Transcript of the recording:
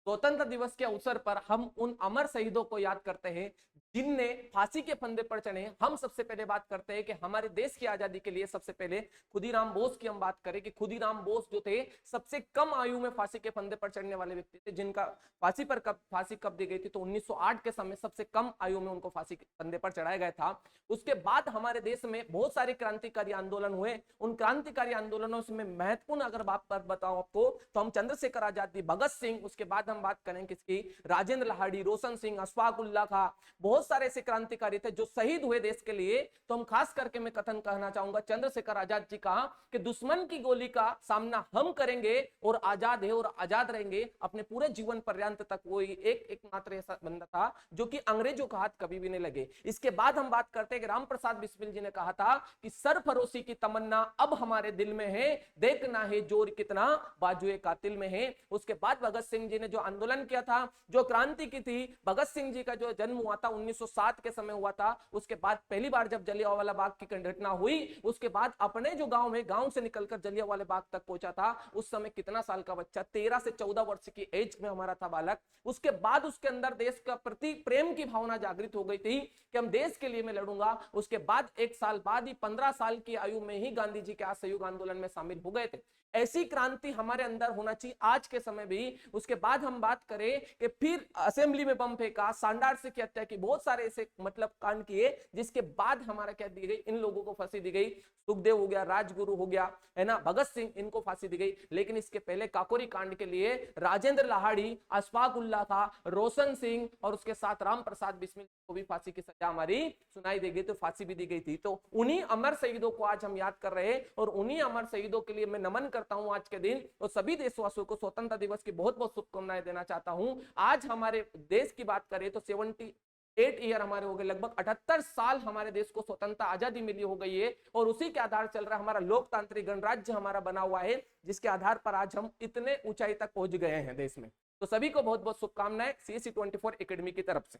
स्वतंत्रता दिवस के अवसर पर हम उन अमर शहीदों को याद करते हैं जिनने फांसी के फंदे पर चढ़े। हम सबसे पहले बात करते हैं कि हमारे देश की आजादी के लिए सबसे पहले खुदीराम बोस की हम बात करें कि खुदीराम बोस जो थे सबसे कम आयु में फांसी के फंदे पर चढ़ने वाले व्यक्ति थे, जिनका फांसी कब दी गई थी तो 1908 के समय सबसे कम आयु में उनको फांसी के फंदे पर चढ़ाया गया था। उसके बाद हमारे देश में बहुत सारे क्रांतिकारी आंदोलन हुए। उन क्रांतिकारी आंदोलनों में महत्वपूर्ण अगर बात बताऊं आपको तो हम चंद्रशेखर आजाद, भगत सिंह, उसके बाद हम बात करें किसकी, राजेंद्र लाहिड़ी, रोशन सिंह, अशफाक उल्लाह खां, बहुत सारे ऐसे क्रांतिकारी थे जो शहीद हुए देश के लिए। तो हम खास करके मैं कथन कहना चाहूंगा चंद्रशेखर आजाद जी का कि दुश्मन की गोली का सामना हम करेंगे और आजाद है और आजाद रहेंगे अपने पूरे जीवन पर्यंत तक। वो एक मात्र ऐसा बंदा था जो कि अंग्रेजों का हाथ कभी भी नहीं लगे। इसके बाद हम बात करते हैं कि राम प्रसाद बिस्मिल जी ने कहा था कि सरफरोशी की तमन्ना अब हमारे दिल में है, देखना है जोर कितना बाजुए कातिल में है। उसके बाद भगत सिंह जी ने जो आंदोलन किया था, जो क्रांति की थी, भगत सिंह जी का जो जन्म हुआ था 1907 के समय हुआ था। उसके बाद पहली बार जब जलियांवाला बाग की घटना हुई, उसके बाद अपने जो गांव में, गांव से निकलकर जलियांवाला बाग तक पहुंचा था। उस समय कितना साल का बच्चा, 13 से 14 वर्ष की एज में हमारा था बालक। उसके बाद उसके अंदर देश का प्रति प्रेम की भावना जागृत हो गई थी कि हम देश के लिए मैं लड़ूंगा। उसके बाद 1 साल बाद ही 15 साल की आयु में ही गांधी जी के असहयोग आंदोलन में शामिल हो गए थे। ऐसी क्रांति हमारे अंदर होना चाहिए आज के समय भी। उसके बाद हम बात करें कि फिर असेंबली में बम फेंका, सांडार से की हत्या की, बहुत सारे ऐसे मतलब कांड किए, जिसके बाद हमारा क्या दी गई, इन लोगों को फांसी दी गई। सुखदेव हो गया, राजगुरु हो गया, है ना, भगत सिंह, इनको फांसी दी गई। लेकिन इसके पहले काकोरी कांड के लिए राजेंद्र लाहिड़ी, अशफाक उल्लाह खां, रोशन सिंह और उसके साथ राम प्रसाद बिस्मिल को भी फांसी की सजा हमारी सुनाई दी गई, तो फांसी भी दी गई थी। तो उन्हीं अमर शहीदों को आज हम याद कर रहे हैं और उन्हीं अमर शहीदों के लिए मैं नमन करता हूं आज के दिन। और सभी देशवासियों को स्वतंत्रता दिवस की बहुत बहुत शुभकामनाएं देना चाहता हूं। आज हमारे देश की बात करें तो 78 ईयर हमारे हो गए, लगभग 78 साल हमारे देश को स्वतंत्रता आजादी मिली हो गई है। और उसी के आधार चल रहा हमारा लोकतांत्रिक गणराज्य हमारा बना हुआ है, जिसके आधार पर आज हम इतने ऊंचाई तक पहुंच गए हैं देश में। तो सभी को बहुत बहुत शुभकामनाएं CSC 24 एकेडमी की तरफ से।